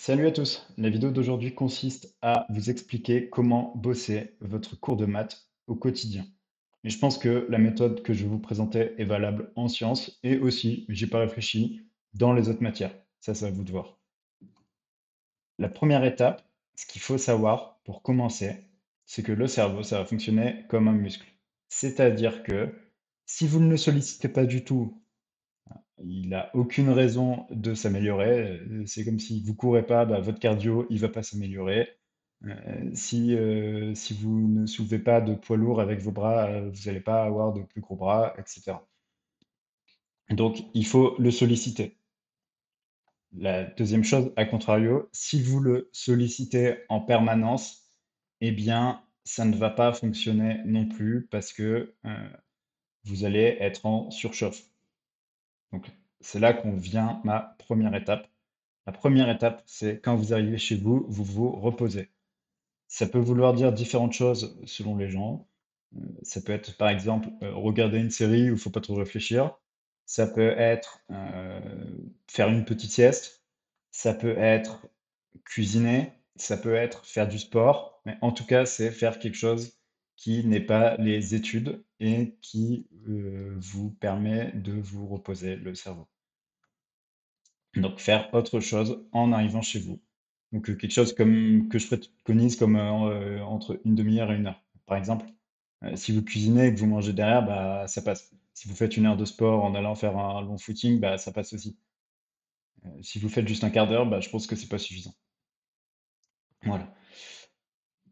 Salut à tous. La vidéo d'aujourd'hui consiste à vous expliquer comment bosser votre cours de maths au quotidien. Et je pense que la méthode que je vais vous présenter est valable en sciences et aussi, j'ai pas réfléchi, dans les autres matières. Ça, c'est à vous de voir. La première étape, ce qu'il faut savoir pour commencer, c'est que le cerveau, ça va fonctionner comme un muscle. C'est-à-dire que si vous ne le sollicitez pas du tout, il n'a aucune raison de s'améliorer. C'est comme si vous courez pas, bah, votre cardio, il va pas s'améliorer. Si vous ne soulevez pas de poids lourd avec vos bras, vous n'allez pas avoir de plus gros bras, etc. Donc, il faut le solliciter. La deuxième chose, à contrario, si vous le sollicitez en permanence, eh bien, ça ne va pas fonctionner non plus parce que vous allez être en surchauffe. Donc, c'est là qu'on vient ma première étape. La première étape, c'est quand vous arrivez chez vous, vous vous reposez. Ça peut vouloir dire différentes choses selon les gens. Ça peut être, par exemple, regarder une série où il faut pas trop réfléchir. Ça peut être faire une petite sieste. Ça peut être cuisiner. Ça peut être faire du sport. Mais en tout cas, c'est faire quelque chose qui n'est pas les études et qui vous permet de vous reposer le cerveau. Donc faire autre chose en arrivant chez vous. Donc quelque chose comme que je préconise comme entre une demi-heure et une heure. Par exemple, si vous cuisinez et que vous mangez derrière, bah ça passe. Si vous faites une heure de sport en allant faire un long footing, bah ça passe aussi. Si vous faites juste un quart d'heure, bah je pense que c'est pas suffisant. Voilà.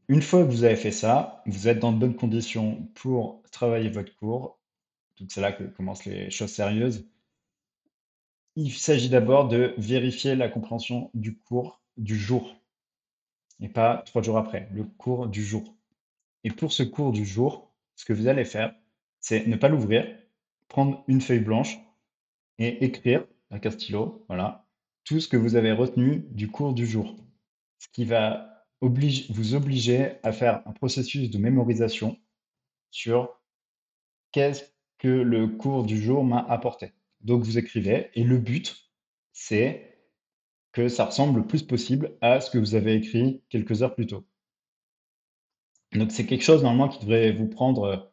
Une fois que vous avez fait ça, vous êtes dans de bonnes conditions pour travailler votre cours. Donc c'est là que commencent les choses sérieuses. Il s'agit d'abord de vérifier la compréhension du cours du jour. Et pas 3 jours après, le cours du jour. Et pour ce cours du jour, ce que vous allez faire, c'est ne pas l'ouvrir, prendre une feuille blanche et écrire avec un stylo, voilà, tout ce que vous avez retenu du cours du jour. Ce qui va vous obliger à faire un processus de mémorisation sur qu'est-ce que le cours du jour m'a apporté. Donc vous écrivez et le but, c'est que ça ressemble le plus possible à ce que vous avez écrit quelques heures plus tôt. Donc c'est quelque chose normalement qui devrait vous prendre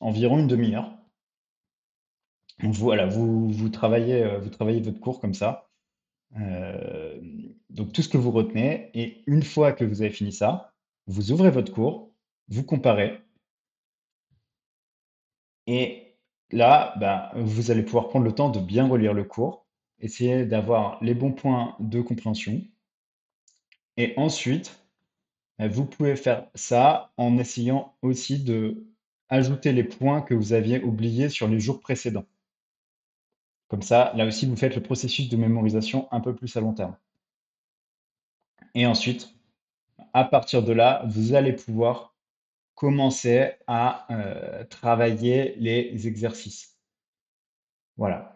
environ une demi-heure. Donc voilà, vous travaillez votre cours comme ça. Euh, donc tout ce que vous retenez, et une fois que vous avez fini ça, vous ouvrez votre cours, vous comparez, et là, ben, vous allez pouvoir prendre le temps de bien relire le cours, essayer d'avoir les bons points de compréhension, et ensuite, vous pouvez faire ça en essayant aussi de ajouter les points que vous aviez oubliés sur les jours précédents. Comme ça, là aussi, vous faites le processus de mémorisation un peu plus à long terme. Et ensuite, à partir de là, vous allez pouvoir commencer à travailler les exercices. Voilà.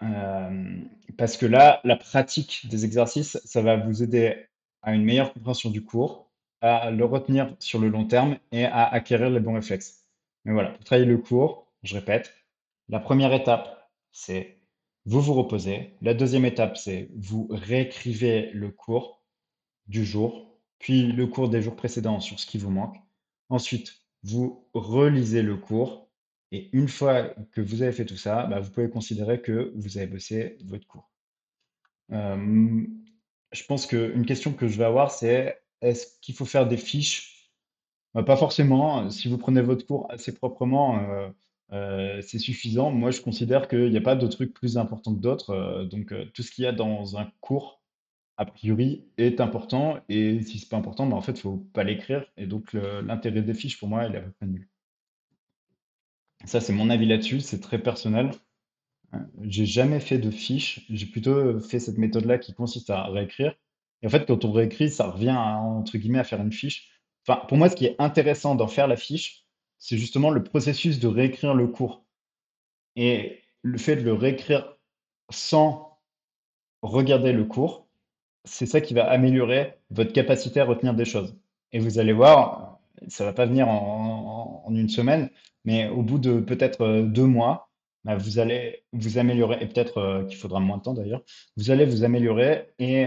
Parce que là, la pratique des exercices, ça va vous aider à une meilleure compréhension du cours, à le retenir sur le long terme et à acquérir les bons réflexes. Mais voilà, pour travailler le cours, je répète, la première étape, c'est vous vous reposez. La deuxième étape, c'est vous réécrivez le cours du jour, puis le cours des jours précédents sur ce qui vous manque. Ensuite, vous relisez le cours et une fois que vous avez fait tout ça, bah, vous pouvez considérer que vous avez bossé votre cours. Euh, je pense qu'une question que je vais avoir, c'est est-ce qu'il faut faire des fiches? Pas forcément. Si vous prenez votre cours assez proprement, c'est suffisant. Moi, je considère qu'il n'y a pas de trucs plus importants que d'autres. Donc, tout ce qu'il y a dans un cours, a priori, est important. Et si c'est pas important, bah, en fait, il faut pas l'écrire. Et donc, l'intérêt des fiches, pour moi, il est à peu près nul. Ça, c'est mon avis là-dessus. C'est très personnel. J'ai jamais fait de fiches. J'ai plutôt fait cette méthode-là qui consiste à réécrire. Et en fait, quand on réécrit, ça revient entre guillemets à faire une fiche. Enfin, pour moi, ce qui est intéressant d'en faire la fiche, c'est justement le processus de réécrire le cours. Et le fait de le réécrire sans regarder le cours, c'est ça qui va améliorer votre capacité à retenir des choses. Et vous allez voir, ça va pas venir en une semaine, mais au bout de peut-être 2 mois, bah, vous allez vous améliorer, et peut-être qu'il faudra moins de temps d'ailleurs, vous allez vous améliorer et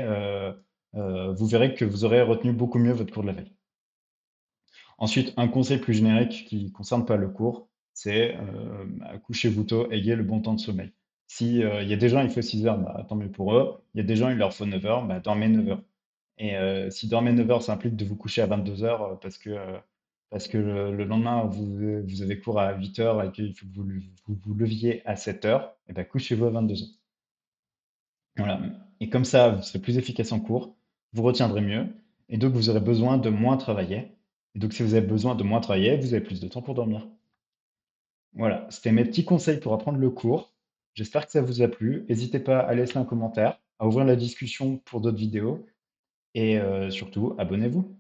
vous verrez que vous aurez retenu beaucoup mieux votre cours de la veille. Ensuite, un conseil plus générique qui ne concerne pas le cours, c'est bah, couchez-vous tôt, ayez le bon temps de sommeil. Si il y a des gens, il faut 6 heures, bah, tant mieux pour eux. Il y a des gens, il leur faut 9 heures, bah, dormez 9 heures. Et si dormez 9 heures, ça implique de vous coucher à 22 heures parce que le lendemain, vous avez cours à 8 heures et qu'il faut que vous leviez à 7 heures, et ben couchez-vous à 22 heures. Voilà. Et comme ça, vous serez plus efficace en cours, vous retiendrez mieux, et donc vous aurez besoin de moins travailler. Et donc si vous avez besoin de moins travailler, vous avez plus de temps pour dormir. Voilà, c'était mes petits conseils pour apprendre le cours. J'espère que ça vous a plu. N'hésitez pas à laisser un commentaire, à ouvrir la discussion pour d'autres vidéos, et surtout, abonnez-vous.